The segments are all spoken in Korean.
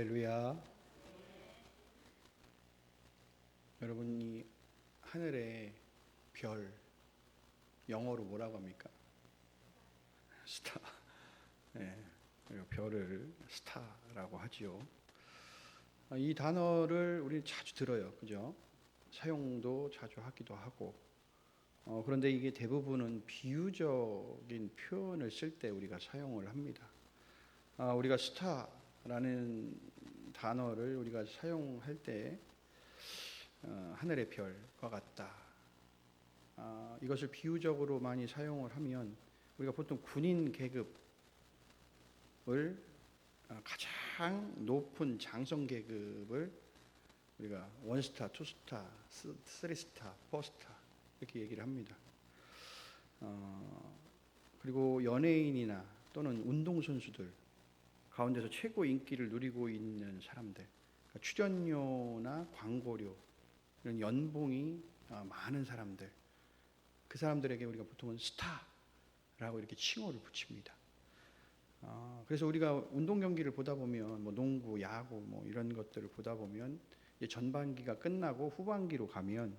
할렐루야. 여러분이 하늘의 별, 영어로 뭐라고 합니까? 스타. 네, 별을 스타라고 하지요. 이 단어를 우리는 자주 들어요, 그죠? 사용도 자주 하기도 하고. 그런데 이게 대부분은 비유적인 표현을 쓸 때 우리가 사용을 합니다. 우리가 스타라는 단어를 우리가 사용할 때 하늘의 별과 같다. 이것을 비유적으로 많이 사용을 하면 우리가 보통 군인 계급을 가장 높은 장성 계급을 우리가 원스타, 투스타, 쓰리스타, 포스타 이렇게 얘기를 합니다. 그리고 연예인이나 또는 운동선수들 가운데서 최고 인기를 누리고 있는 사람들, 그러니까 출연료나 광고료 이런 연봉이 많은 사람들, 그 사람들에게 우리가 보통은 스타라고 이렇게 칭호를 붙입니다. 그래서 우리가 운동 경기를 보다 보면 뭐 농구, 야구 뭐 이런 것들을 보다 보면 이제 전반기가 끝나고 후반기로 가면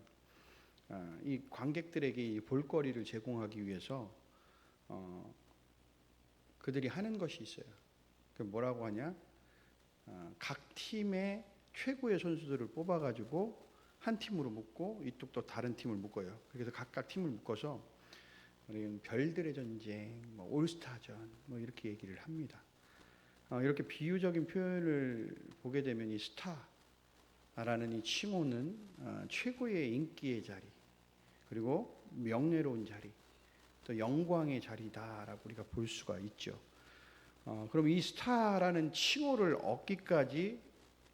이 관객들에게 이 볼거리를 제공하기 위해서 그들이 하는 것이 있어요. 그 뭐라고 하냐? 각 팀의 최고의 선수들을 뽑아가지고 한 팀으로 묶고 이쪽 또 다른 팀을 묶어요. 그래서 각각 팀을 묶어서 별들의 전쟁, 뭐 올스타전, 뭐 이렇게 얘기를 합니다. 이렇게 비유적인 표현을 보게 되면 이 스타라는 이 칭호는 최고의 인기의 자리, 그리고 명예로운 자리, 또 영광의 자리다라고 우리가 볼 수가 있죠. 그럼 이 스타라는 칭호를 얻기까지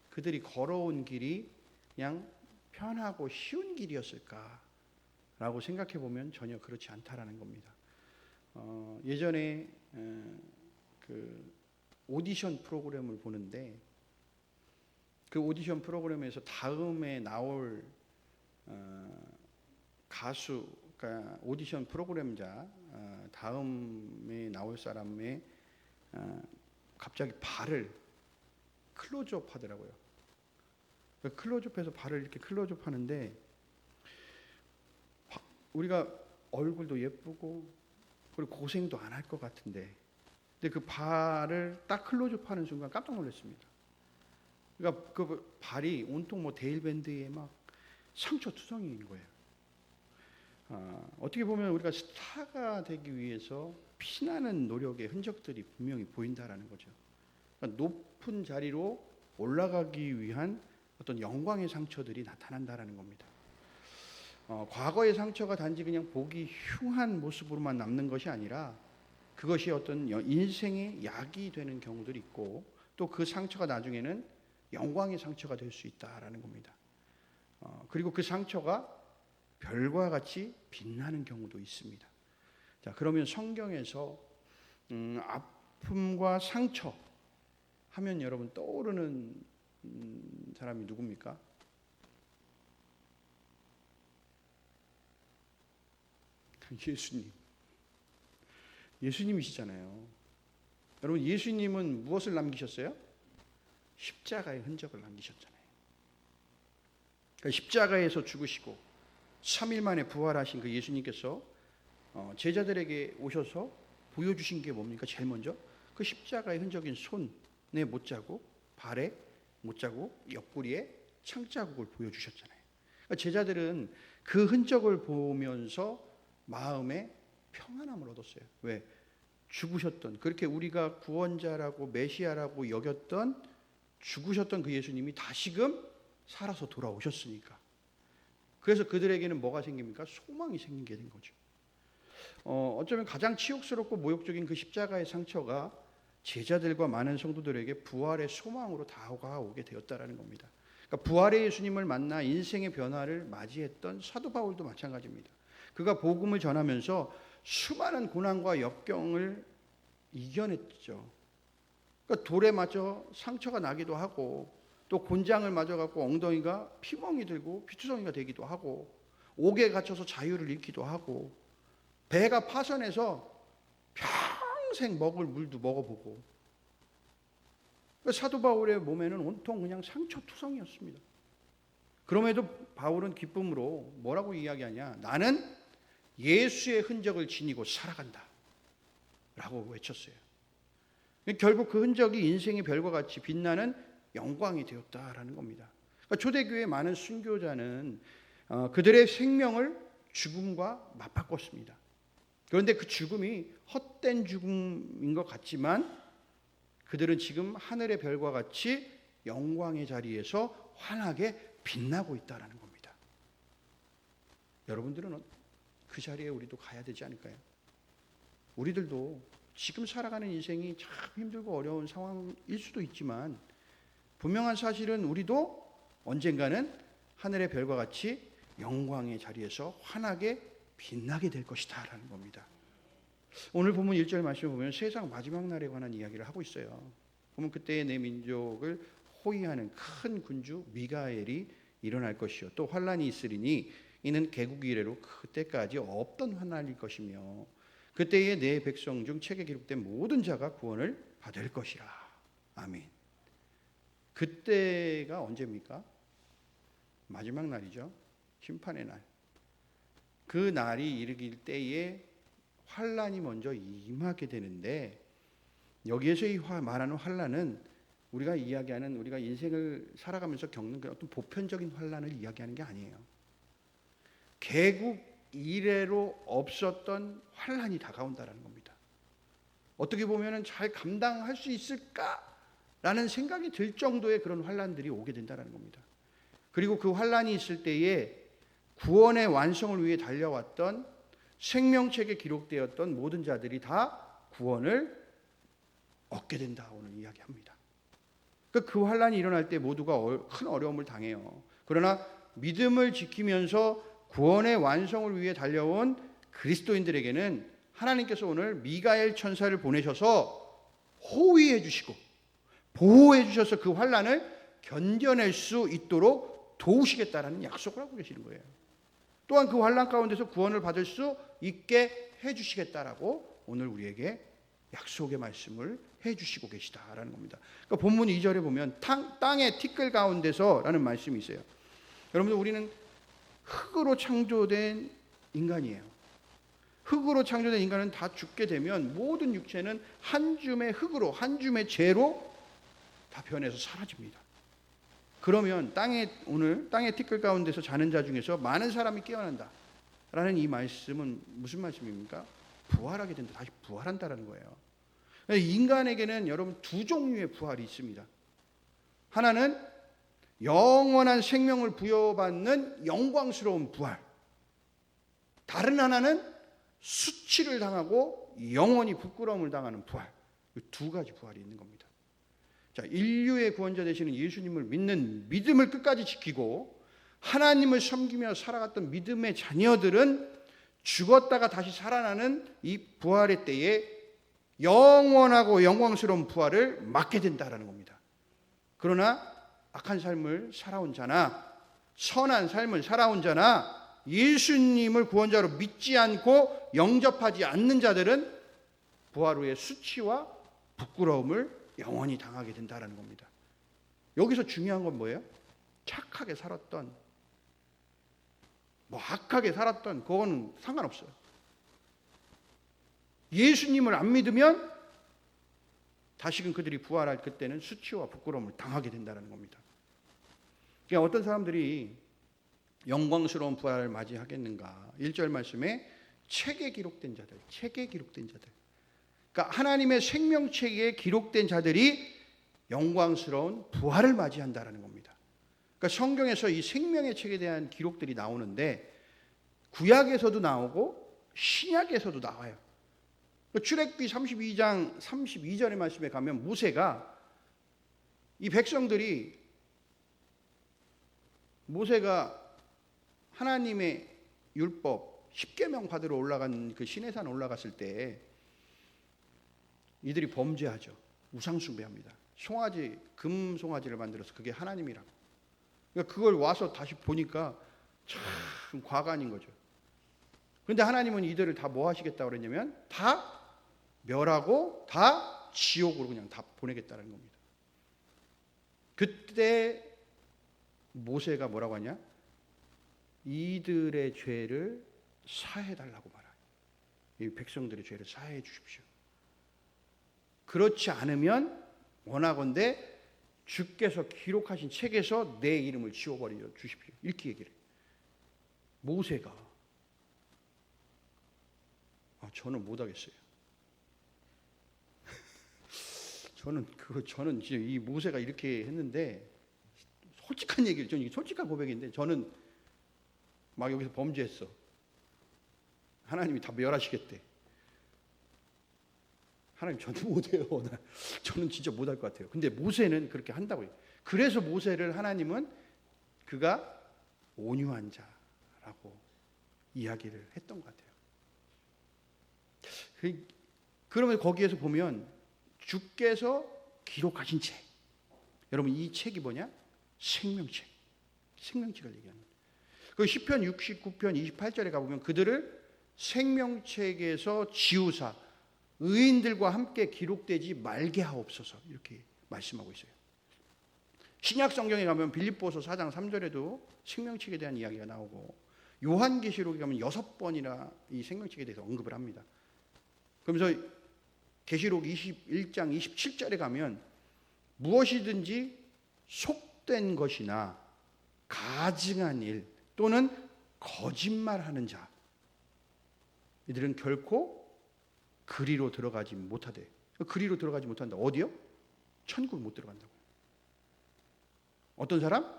그들이 걸어온 길이 그냥 편하고 쉬운 길이었을까라고 생각해 보면 전혀 그렇지 않다라는 겁니다. 예전에 그 오디션 프로그램을 보는데 그 오디션 프로그램에서 다음에 나올 가수, 그러니까 오디션 프로그램자 다음에 나올 사람의 갑자기 발을 클로즈업 하더라고요. 클로즈업해서 발을 이렇게 클로즈업 하는데 우리가 얼굴도 예쁘고 그리고 고생도 안 할 것 같은데 근데 그 발을 딱 클로즈업 하는 순간 깜짝 놀랐습니다. 그러니까 그 발이 온통 뭐 데일밴드에 막 상처투성이인 거예요. 어떻게 보면 우리가 스타가 되기 위해서 피나는 노력의 흔적들이 분명히 보인다라는 거죠. 그러니까 높은 자리로 올라가기 위한 어떤 영광의 상처들이 나타난다라는 겁니다. 과거의 상처가 단지 그냥 보기 흉한 모습으로만 남는 것이 아니라 그것이 어떤 인생의 약이 되는 경우들이 있고 또 그 상처가 나중에는 영광의 상처가 될 수 있다라는 겁니다. 그리고 그 상처가 별과 같이 빛나는 경우도 있습니다. 자, 그러면 성경에서 아픔과 상처 하면 여러분 떠오르는 사람이 누굽니까? 예수님. 예수님이시잖아요. 여러분 예수님은 무엇을 남기셨어요? 십자가의 흔적을 남기셨잖아요. 그러니까 십자가에서 죽으시고 3일 만에 부활하신 그 예수님께서 제자들에게 오셔서 보여주신 게 뭡니까? 제일 먼저 그 십자가의 흔적인 손에 못자국, 발에 못자국, 옆구리에 창자국을 보여주셨잖아요. 그러니까 제자들은 그 흔적을 보면서 마음에 평안함을 얻었어요. 왜? 죽으셨던, 그렇게 우리가 구원자라고 메시아라고 여겼던 죽으셨던 그 예수님이 다시금 살아서 돌아오셨으니까. 그래서 그들에게는 뭐가 생깁니까? 소망이 생기게 된 거죠. 어쩌면 가장 치욕스럽고 모욕적인 그 십자가의 상처가 제자들과 많은 성도들에게 부활의 소망으로 다가오게 되었다라는 겁니다. 그러니까 부활의 예수님을 만나 인생의 변화를 맞이했던 사도 바울도 마찬가지입니다. 그가 복음을 전하면서 수많은 고난과 역경을 이겨냈죠. 그러니까 돌에 맞아 상처가 나기도 하고 또 곤장을 맞아갖고 엉덩이가 피멍이 들고 피투성이가 되기도 하고 옥에 갇혀서 자유를 잃기도 하고 배가 파선해서 평생 먹을 물도 먹어보고 사도 바울의 몸에는 온통 그냥 상처투성이었습니다. 그럼에도 바울은 기쁨으로 뭐라고 이야기하냐? 나는 예수의 흔적을 지니고 살아간다 라고 외쳤어요. 결국 그 흔적이 인생의 별과 같이 빛나는 영광이 되었다라는 겁니다. 그러니까 초대교회의 많은 순교자는 그들의 생명을 죽음과 맞바꿨습니다. 그런데 그 죽음이 헛된 죽음인 것 같지만 그들은 지금 하늘의 별과 같이 영광의 자리에서 환하게 빛나고 있다는 겁니다. 여러분들은 그 자리에 우리도 가야 되지 않을까요? 우리들도 지금 살아가는 인생이 참 힘들고 어려운 상황일 수도 있지만 분명한 사실은 우리도 언젠가는 하늘의 별과 같이 영광의 자리에서 환하게 빛나게 될 것이다 라는 겁니다. 오늘 본문 1절 말씀을 보면 세상 마지막 날에 관한 이야기를 하고 있어요. 보면 그때의 내 민족을 호위하는 큰 군주 미가엘이 일어날 것이요 또 환란이 있으리니 이는 개국 이래로 그때까지 없던 환란일 것이며 그때에 내 백성 중 책에 기록된 모든 자가 구원을 받을 것이라. 아멘. 그때가 언제입니까? 마지막 날이죠. 심판의 날. 그 날이 이르길 때에 환란이 먼저 임하게 되는데 여기에서 말하는 환란은 우리가 이야기하는 우리가 인생을 살아가면서 겪는 그런 어떤 보편적인 환란을 이야기하는 게 아니에요. 개국 이래로 없었던 환란이 다가온다라는 겁니다. 어떻게 보면은 잘 감당할 수 있을까라는 생각이 들 정도의 그런 환란들이 오게 된다라는 겁니다. 그리고 그 환란이 있을 때에 구원의 완성을 위해 달려왔던 생명책에 기록되었던 모든 자들이 다 구원을 얻게 된다 오늘 이야기합니다. 그 환란이 일어날 때 모두가 큰 어려움을 당해요. 그러나 믿음을 지키면서 구원의 완성을 위해 달려온 그리스도인들에게는 하나님께서 오늘 미가엘 천사를 보내셔서 호위해 주시고 보호해 주셔서 그 환란을 견뎌낼 수 있도록 도우시겠다라는 약속을 하고 계시는 거예요. 또한 그 환란 가운데서 구원을 받을 수 있게 해 주시겠다라고 오늘 우리에게 약속의 말씀을 해 주시고 계시다라는 겁니다. 그러니까 본문 2절에 보면 땅의 티끌 가운데서라는 말씀이 있어요. 여러분들 우리는 흙으로 창조된 인간이에요. 흙으로 창조된 인간은 다 죽게 되면 모든 육체는 한 줌의 흙으로 한 줌의 재로 다 변해서 사라집니다. 그러면 오늘 땅의 티끌 가운데서 자는 자 중에서 많은 사람이 깨어난다 라는 이 말씀은 무슨 말씀입니까? 부활하게 된다. 다시 부활한다라는 거예요. 인간에게는 여러분 두 종류의 부활이 있습니다. 하나는 영원한 생명을 부여받는 영광스러운 부활. 다른 하나는 수치를 당하고 영원히 부끄러움을 당하는 부활. 이 두 가지 부활이 있는 겁니다. 자, 인류의 구원자 되시는 예수님을 믿는 믿음을 끝까지 지키고 하나님을 섬기며 살아갔던 믿음의 자녀들은 죽었다가 다시 살아나는 이 부활의 때에 영원하고 영광스러운 부활을 맞게 된다라는 겁니다. 그러나 악한 삶을 살아온 자나 선한 삶을 살아온 자나 예수님을 구원자로 믿지 않고 영접하지 않는 자들은 부활 후에 수치와 부끄러움을 영원히 당하게 된다는 겁니다. 여기서 중요한 건 뭐예요? 착하게 살았던 악하게 살았던 그건 상관없어요. 예수님을 안 믿으면 다시금 그들이 부활할 그때는 수치와 부끄러움을 당하게 된다는 겁니다. 그러니까 어떤 사람들이 영광스러운 부활을 맞이하겠는가? 1절 말씀에 책에 기록된 자들. 그러니까 하나님의 생명책에 기록된 자들이 영광스러운 부활을 맞이한다는 겁니다. 그러니까 성경에서 이 생명의 책에 대한 기록들이 나오는데 구약에서도 나오고 신약에서도 나와요. 출애굽기 32장 32절의 말씀에 가면 모세가 하나님의 율법 10계명 받으러 올라간 그 시내산 올라갔을 때 이들이 범죄하죠. 우상 숭배합니다. 송아지, 금 송아지를 만들어서 그게 하나님이라고. 그러니까 그걸 와서 다시 보니까 참 과간인 거죠. 그런데 하나님은 이들을 다 뭐 하시겠다고 그랬냐면 다 멸하고 다 지옥으로 그냥 다 보내겠다는 겁니다. 그때 모세가 뭐라고 하냐? 이들의 죄를 사해달라고 말해요. 이 백성들의 죄를 사해 주십시오. 그렇지 않으면 원하건대 주께서 기록하신 책에서 내 이름을 지워버려 주십시오. 이렇게 얘기를 해요. 모세가. 저는 못하겠어요. 저는 진짜 이 모세가 이렇게 했는데, 솔직한 얘기를, 저는 이게 솔직한 고백인데, 저는 막 여기서 범죄했어. 하나님이 다 멸하시겠대. 하나님 저도 못해요. 저는 진짜 못할 것 같아요. 근데 모세는 그렇게 한다고 해요. 그래서 모세를 하나님은 그가 온유한 자라고 이야기를 했던 것 같아요. 그러면 거기에서 보면 주께서 기록하신 책, 여러분 이 책이 뭐냐? 생명책. 생명책을 얘기합니다. 그 시편 69편 28절에 가보면 그들을 생명책에서 지우사 의인들과 함께 기록되지 말게 하옵소서, 이렇게 말씀하고 있어요. 신약 성경에 가면 빌립보서 4장 3절에도 생명책에 대한 이야기가 나오고, 요한계시록에 가면 6번이나 이 생명책에 대해서 언급을 합니다. 그러면서 계시록 21장 27절에 가면 무엇이든지 속된 것이나 가증한 일 또는 거짓말하는 자, 이들은 결코 그리로 들어가지 못하대. 그리로 들어가지 못한다. 어디요? 천국을 못 들어간다고. 어떤 사람?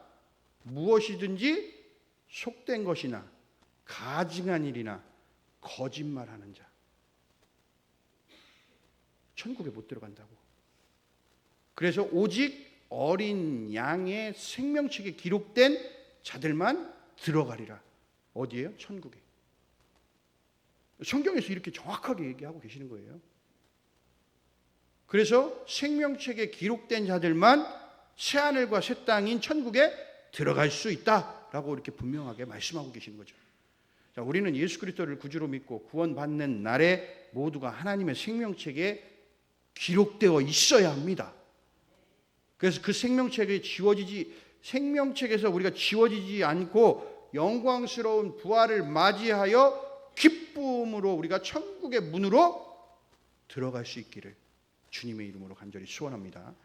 무엇이든지 속된 것이나 가증한 일이나 거짓말하는 자, 천국에 못 들어간다고. 그래서 오직 어린 양의 생명책에 기록된 자들만 들어가리라. 어디예요? 천국에. 성경에서 이렇게 정확하게 얘기하고 계시는 거예요. 그래서 생명책에 기록된 자들만 새하늘과 새 땅인 천국에 들어갈 수 있다라고 이렇게 분명하게 말씀하고 계시는 거죠. 자, 우리는 예수 그리스도를 구주로 믿고 구원받는 날에 모두가 하나님의 생명책에 기록되어 있어야 합니다. 그래서 그 생명책에서 우리가 지워지지 않고 영광스러운 부활을 맞이하여 기쁨으로 우리가 천국의 문으로 들어갈 수 있기를 주님의 이름으로 간절히 소원합니다.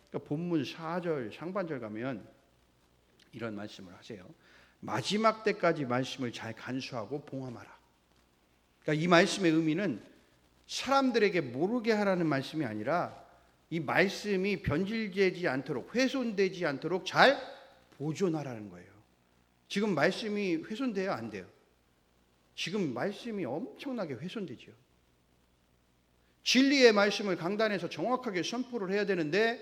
그러니까 본문 4절 상반절 가면 이런 말씀을 하세요. 마지막 때까지 말씀을 잘 간수하고 봉함하라. 그러니까 이 말씀의 의미는 사람들에게 모르게 하라는 말씀이 아니라 이 말씀이 변질되지 않도록, 훼손되지 않도록 잘 보존하라는 거예요. 지금 말씀이 훼손돼요? 안 돼요? 지금 말씀이 엄청나게 훼손되죠. 진리의 말씀을 강단에서 정확하게 선포를 해야 되는데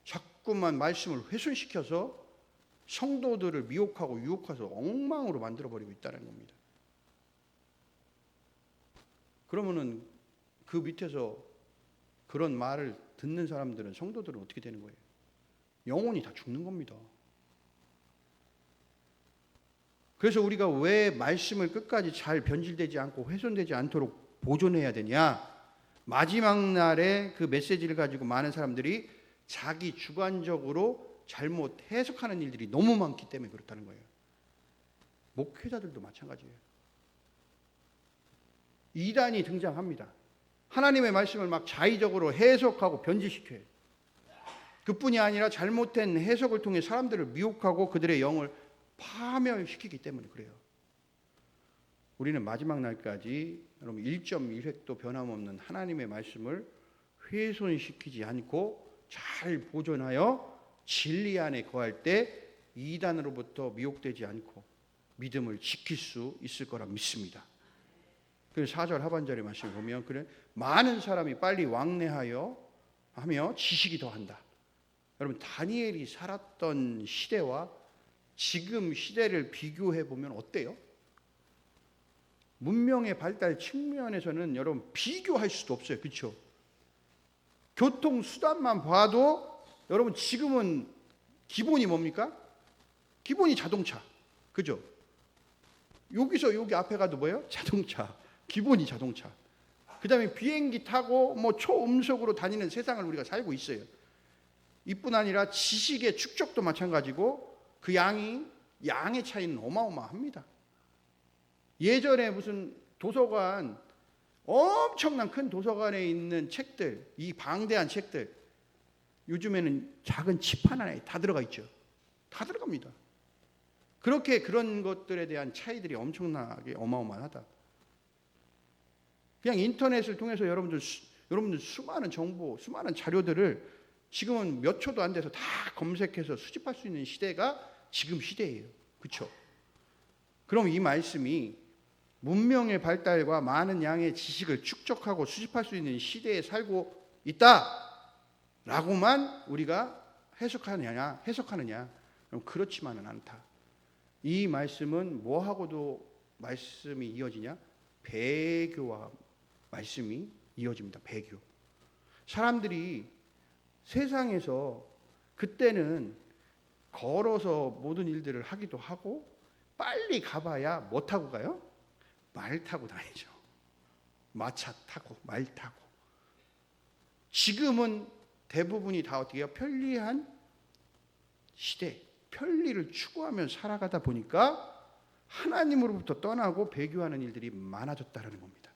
자꾸만 말씀을 훼손시켜서 성도들을 미혹하고 유혹해서 엉망으로 만들어버리고 있다는 겁니다. 그러면은 그 밑에서 그런 말을 듣는 사람들은, 성도들은 어떻게 되는 거예요? 영혼이 다 죽는 겁니다. 그래서 우리가 왜 말씀을 끝까지 잘 변질되지 않고 훼손되지 않도록 보존해야 되냐? 마지막 날에 그 메시지를 가지고 많은 사람들이 자기 주관적으로 잘못 해석하는 일들이 너무 많기 때문에 그렇다는 거예요. 목회자들도 마찬가지예요. 이단이 등장합니다. 하나님의 말씀을 막 자의적으로 해석하고 변질시켜요. 그뿐이 아니라 잘못된 해석을 통해 사람들을 미혹하고 그들의 영을 파멸시키기 때문에 그래요. 우리는 마지막 날까지 여러분 1.1획도 변함없는 하나님의 말씀을 훼손시키지 않고 잘 보존하여 진리 안에 거할 때 이단으로부터 미혹되지 않고 믿음을 지킬 수 있을 거라 믿습니다. 그래서 4절 하반절의 말씀을 보면 그래 많은 사람이 빨리 왕래하여 하며 지식이 더한다. 여러분 다니엘이 살았던 시대와 지금 시대를 비교해 보면 어때요? 문명의 발달 측면에서는 여러분 비교할 수도 없어요. 그렇죠? 교통수단만 봐도 여러분 지금은 기본이 뭡니까? 기본이 자동차. 그죠? 여기서 여기 앞에 가도 뭐예요? 자동차. 기본이 자동차. 그 다음에 비행기 타고 뭐 초음속으로 다니는 세상을 우리가 살고 있어요. 이뿐 아니라 지식의 축적도 마찬가지고 그 양의 차이는 어마어마합니다. 예전에 무슨 도서관, 엄청난 큰 도서관에 있는 책들, 이 방대한 책들, 요즘에는 작은 칩 하나에 다 들어가 있죠. 다 들어갑니다. 그렇게 그런 것들에 대한 차이들이 엄청나게 어마어마하다. 그냥 인터넷을 통해서 여러분들 수많은 정보, 수많은 자료들을 지금은 몇 초도 안 돼서 다 검색해서 수집할 수 있는 시대가 지금 시대예요. 그렇죠? 그럼 이 말씀이 문명의 발달과 많은 양의 지식을 축적하고 수집할 수 있는 시대에 살고 있다라고만 우리가 해석하느냐? 그럼 그렇지만은 않다. 이 말씀은 뭐하고도 말씀이 이어지냐? 배교와 말씀이 이어집니다. 배교. 사람들이 세상에서 그때는 걸어서 모든 일들을 하기도 하고 빨리 가봐야 뭐 타고 가요? 말 타고 다니죠. 마차 타고 말 타고. 지금은 대부분이 다 어떻게 해요? 편리한 시대, 편리를 추구하며 살아가다 보니까 하나님으로부터 떠나고 배교하는 일들이 많아졌다는 겁니다.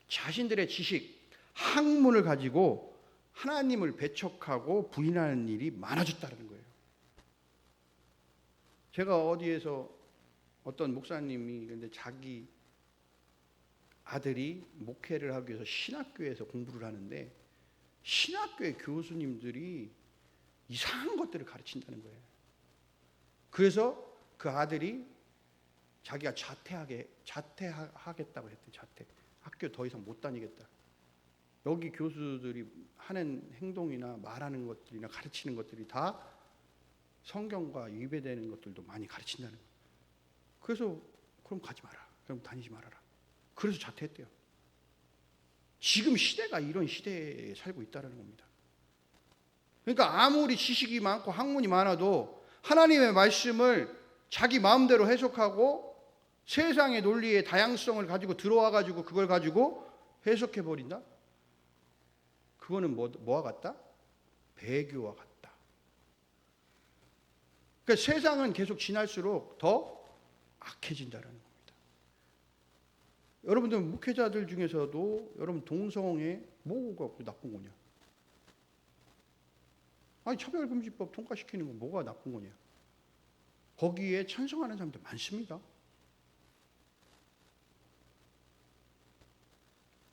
자신들의 지식, 학문을 가지고 하나님을 배척하고 부인하는 일이 많아졌다는 거예요. 제가 어디에서 어떤 목사님이 근데 자기 아들이 목회를 하기 위해서 신학교에서 공부를 하는데 신학교의 교수님들이 이상한 것들을 가르친다는 거예요. 그래서 그 아들이 자기가 자퇴하겠다고 했대. 자퇴. 학교 더 이상 못 다니겠다. 여기 교수들이 하는 행동이나 말하는 것들이나 가르치는 것들이 다 성경과 위배되는 것들도 많이 가르친다는 거예요. 그래서 그럼 가지 마라. 그럼 다니지 말아라. 그래서 자퇴했대요. 지금 시대가 이런 시대에 살고 있다는 겁니다. 그러니까 아무리 지식이 많고 학문이 많아도 하나님의 말씀을 자기 마음대로 해석하고 세상의 논리의 다양성을 가지고 들어와 가지고 그걸 가지고 해석해 버린다. 그거는 뭐와 같다? 배교와 같다. 그러니까 세상은 계속 지날수록 더 악해진다는 겁니다. 여러분들 목회자들 중에서도 여러분 동성애 뭐가 나쁜 거냐? 아니 차별금지법 통과시키는 건 뭐가 나쁜 거냐? 거기에 찬성하는 사람들 많습니다.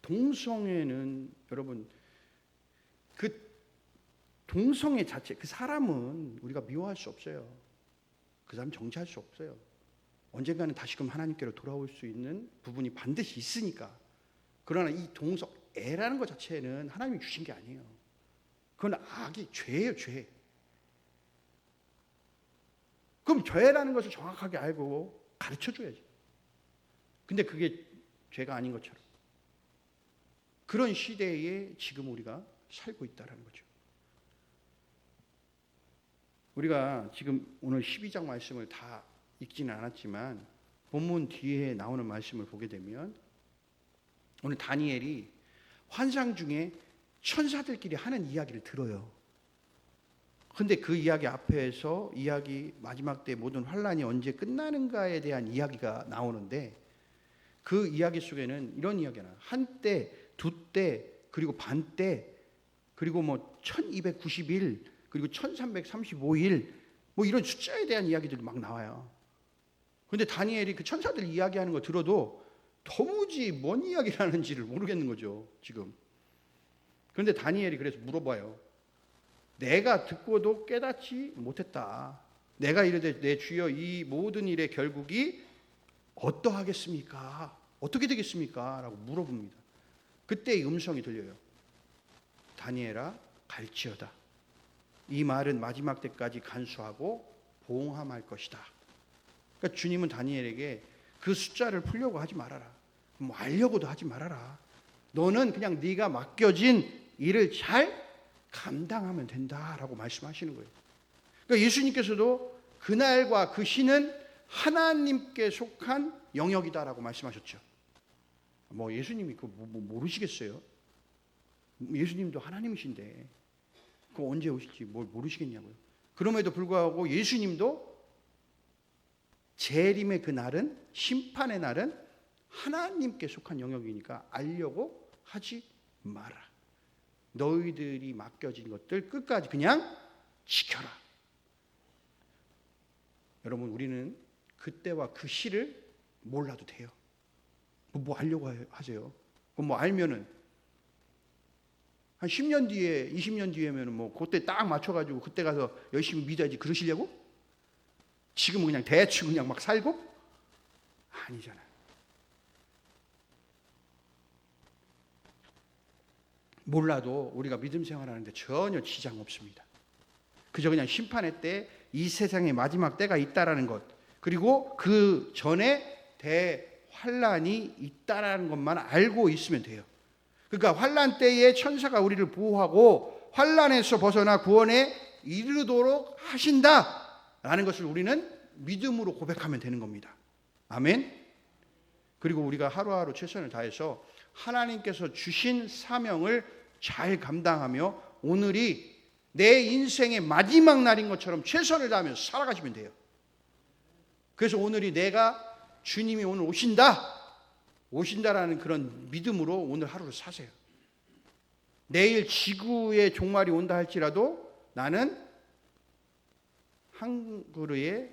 동성애는 여러분 그 동성애 자체 그 사람은 우리가 미워할 수 없어요. 그 사람 정죄할 수 없어요. 언젠가는 다시금 하나님께로 돌아올 수 있는 부분이 반드시 있으니까. 그러나 이 동성애라는 것 자체는 하나님이 주신 게 아니에요. 그건 악이 죄예요, 죄. 그럼 죄라는 것을 정확하게 알고 가르쳐줘야지. 근데 그게 죄가 아닌 것처럼. 그런 시대에 지금 우리가 살고 있다는 거죠. 우리가 지금 오늘 12장 말씀을 다 읽지는 않았지만 본문 뒤에 나오는 말씀을 보게 되면 오늘 다니엘이 환상 중에 천사들끼리 하는 이야기를 들어요. 근데 그 이야기 앞에서 마지막 때 모든 환란이 언제 끝나는가에 대한 이야기가 나오는데 그 이야기 속에는 이런 이야기가 나와요. 한때, 두때, 그리고 반때, 그리고 1291, 그리고 1335일 이런 숫자에 대한 이야기들이 막 나와요. 근데 다니엘이 그 천사들 이야기하는 거 들어도 도무지 뭔 이야기를 하는지를 모르겠는 거죠, 지금. 그런데 다니엘이 그래서 물어봐요. 내가 듣고도 깨닫지 못했다. 내가 이르되 내 주여 이 모든 일의 결국이 어떠하겠습니까? 어떻게 되겠습니까? 라고 물어봅니다. 그때 이 음성이 들려요. 다니엘아 갈지어다. 이 말은 마지막 때까지 간수하고 봉함할 것이다. 그러니까 주님은 다니엘에게 그 숫자를 풀려고 하지 말아라. 알려고도 하지 말아라. 너는 그냥 네가 맡겨진 일을 잘 감당하면 된다라고 말씀하시는 거예요. 그러니까 예수님께서도 그날과 그 시는 하나님께 속한 영역이다라고 말씀하셨죠. 예수님이 그거 모르시겠어요? 예수님도 하나님이신데 그거 언제 오실지 뭘 모르시겠냐고요. 그럼에도 불구하고 예수님도 재림의 그 날은, 심판의 날은 하나님께 속한 영역이니까 알려고 하지 마라. 너희들이 맡겨진 것들 끝까지 그냥 지켜라. 여러분, 우리는 그때와 그 시를 몰라도 돼요. 뭐 하려고 하세요? 그럼 뭐 알면은 한 10년 뒤에, 20년 뒤에면은 뭐 그때 딱 맞춰가지고 그때 가서 열심히 믿어야지 그러시려고? 지금은 그냥 대충 그냥 막 살고? 아니잖아요. 몰라도 우리가 믿음 생활하는데 전혀 지장 없습니다. 그저 그냥 심판의 때, 이 세상의 마지막 때가 있다라는 것, 그리고 그 전에 대환란이 있다라는 것만 알고 있으면 돼요. 그러니까 환란 때에 천사가 우리를 보호하고 환란에서 벗어나 구원에 이르도록 하신다라는 것을 우리는 믿음으로 고백하면 되는 겁니다. 아멘. 그리고 우리가 하루하루 최선을 다해서 하나님께서 주신 사명을 잘 감당하며 오늘이 내 인생의 마지막 날인 것처럼 최선을 다하며 살아가시면 돼요. 그래서 오늘이 내가 주님이 오늘 오신다라는 그런 믿음으로 오늘 하루를 사세요. 내일 지구의 종말이 온다 할지라도 나는 한 그루의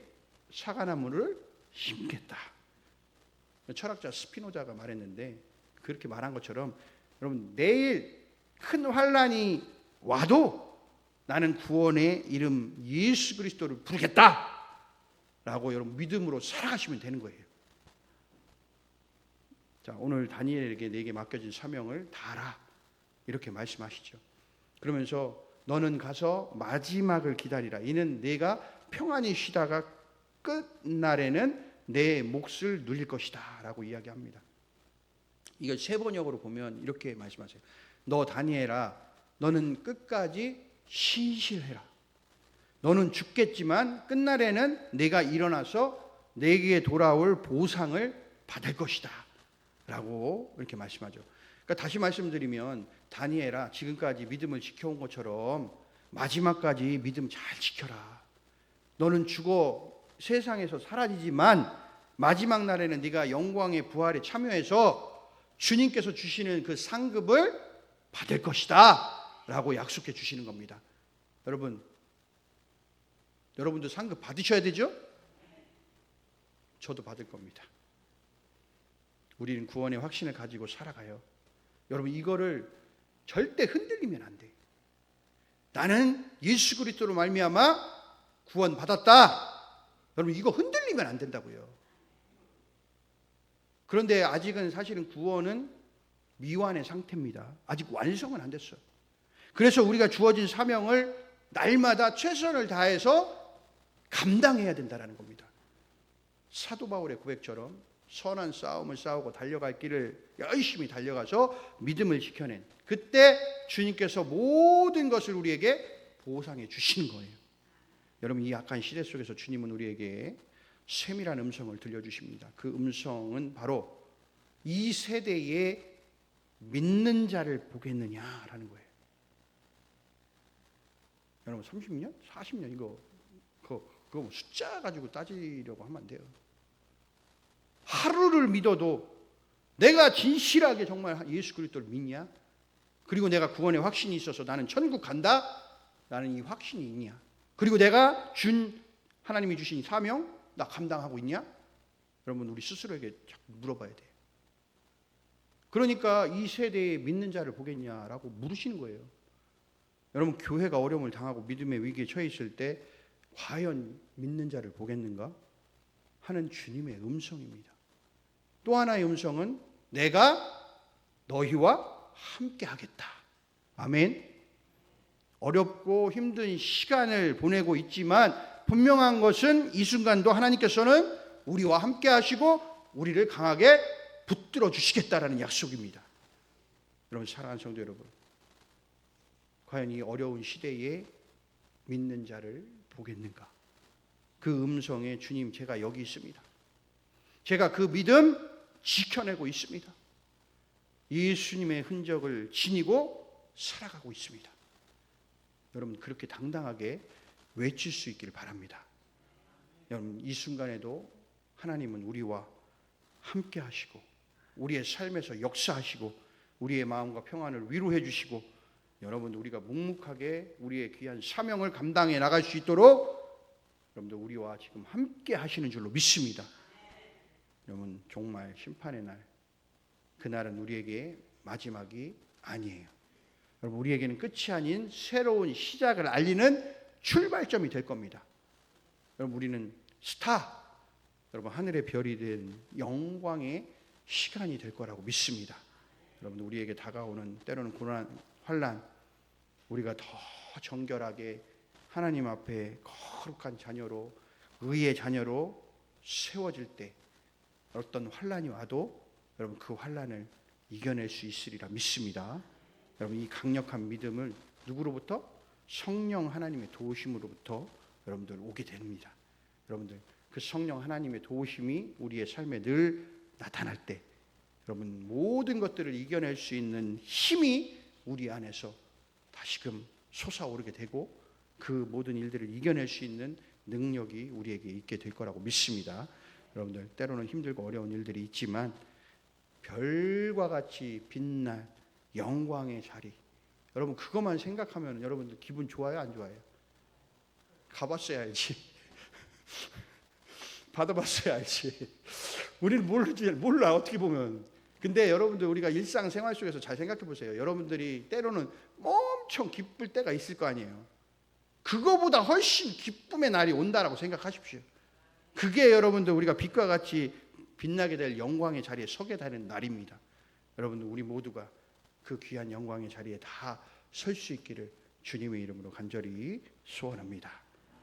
사과나무를 심겠다. 철학자 스피노자가 말했는데, 그렇게 말한 것처럼 여러분, 내일 큰 환란이 와도 나는 구원의 이름 예수 그리스도를 부르겠다 라고 여러분 믿음으로 살아가시면 되는 거예요. 자, 오늘 다니엘에게 내게 맡겨진 사명을 다하라 이렇게 말씀하시죠. 그러면서 너는 가서 마지막을 기다리라. 이는 내가 평안히 쉬다가 끝날에는 내 몫을 누릴 것이다 라고 이야기합니다. 이걸 세번역으로 보면 이렇게 말씀하세요. 너 다니엘아, 너는 끝까지 신실해라. 너는 죽겠지만 끝날에는 내가 일어나서 내게 돌아올 보상을 받을 것이다 라고 이렇게 말씀하죠. 그러니까 다시 말씀드리면, 다니엘아, 지금까지 믿음을 지켜온 것처럼 마지막까지 믿음 잘 지켜라. 너는 죽어 세상에서 사라지지만 마지막 날에는 네가 영광의 부활에 참여해서 주님께서 주시는 그 상급을 받을 것이다 라고 약속해 주시는 겁니다. 여러분도 상급 받으셔야 되죠? 저도 받을 겁니다. 우리는 구원의 확신을 가지고 살아가요. 여러분, 이거를 절대 흔들리면 안 돼요. 나는 예수 그리스도로 말미암아 구원 받았다. 여러분, 이거 흔들리면 안 된다고요. 그런데 아직은 사실은 구원은 미완의 상태입니다. 아직 완성은 안 됐어요. 그래서 우리가 주어진 사명을 날마다 최선을 다해서 감당해야 된다는 겁니다. 사도 바울의 고백처럼 선한 싸움을 싸우고 달려갈 길을 열심히 달려가서 믿음을 지켜낸 그때 주님께서 모든 것을 우리에게 보상해 주시는 거예요. 여러분, 이 악한 시대 속에서 주님은 우리에게 세밀한 음성을 들려주십니다. 그 음성은 바로 이 세대에 믿는 자를 보겠느냐라는 거예요. 여러분, 30년? 40년 그거 숫자 가지고 따지려고 하면 안 돼요. 하루를 믿어도 내가 진실하게 정말 예수 그리스도를 믿냐? 그리고 내가 구원의 확신이 있어서 나는 천국 간다? 라는 이 확신이 있냐? 그리고 내가 하나님이 주신 사명 나 감당하고 있냐? 여러분, 우리 스스로에게 자꾸 물어봐야 돼요. 그러니까 이 세대에 믿는 자를 보겠냐라고 물으시는 거예요. 여러분, 교회가 어려움을 당하고 믿음의 위기에 처해 있을 때 과연 믿는 자를 보겠는가 하는 주님의 음성입니다. 또 하나의 음성은 내가 너희와 함께 하겠다. 아멘. 어렵고 힘든 시간을 보내고 있지만 분명한 것은 이 순간도 하나님께서는 우리와 함께 하시고 우리를 강하게 붙들어 주시겠다라는 약속입니다. 여러분, 사랑하는 성도 여러분, 과연 이 어려운 시대에 믿는 자를 보겠는가? 그 음성에 주님, 제가 여기 있습니다. 제가 그 믿음 지켜내고 있습니다. 예수님의 흔적을 지니고 살아가고 있습니다. 여러분 그렇게 당당하게 외칠 수 있기를 바랍니다. 여러분 이 순간에도 하나님은 우리와 함께 하시고 우리의 삶에서 역사하시고 우리의 마음과 평안을 위로해 주시고 여러분 우리가 묵묵하게 우리의 귀한 사명을 감당해 나갈 수 있도록 여러분들 우리와 지금 함께 하시는 줄로 믿습니다. 여러분 정말 심판의 날, 그날은 우리에게 마지막이 아니에요. 여러분 우리에게는 끝이 아닌 새로운 시작을 알리는 출발점이 될 겁니다. 여러분 우리는 스타, 여러분 하늘의 별이 된 영광의 시간이 될 거라고 믿습니다. 여러분 우리에게 다가오는 때로는 고난, 환난, 우리가 더 정결하게 하나님 앞에 거룩한 자녀로 의의 자녀로 세워질 때 어떤 환난이 와도 여러분 그 환난을 이겨낼 수 있으리라 믿습니다. 여러분 이 강력한 믿음을 누구로부터? 성령 하나님의 도우심으로부터 여러분들 오게 됩니다. 여러분들 그 성령 하나님의 도우심이 우리의 삶에 늘 나타날 때 여러분 모든 것들을 이겨낼 수 있는 힘이 우리 안에서 다시금 솟아오르게 되고 그 모든 일들을 이겨낼 수 있는 능력이 우리에게 있게 될 거라고 믿습니다. 여러분들 때로는 힘들고 어려운 일들이 있지만 별과 같이 빛날 영광의 자리, 여러분 그것만 생각하면 여러분들 기분 좋아요, 안 좋아요? 가봤어야 알지. 받아봤어야 알지. 우리는 모르지, 몰라 어떻게 보면. 근데 여러분들 우리가 일상생활 속에서 잘 생각해 보세요. 여러분들이 때로는 엄청 기쁠 때가 있을 거 아니에요. 그거보다 훨씬 기쁨의 날이 온다라고 생각하십시오. 그게 여러분들 우리가 빛과 같이 빛나게 될 영광의 자리에 서게 되는 날입니다. 여러분들 우리 모두가 그 귀한 영광의 자리에 다 설 수 있기를 주님의 이름으로 간절히 소원합니다.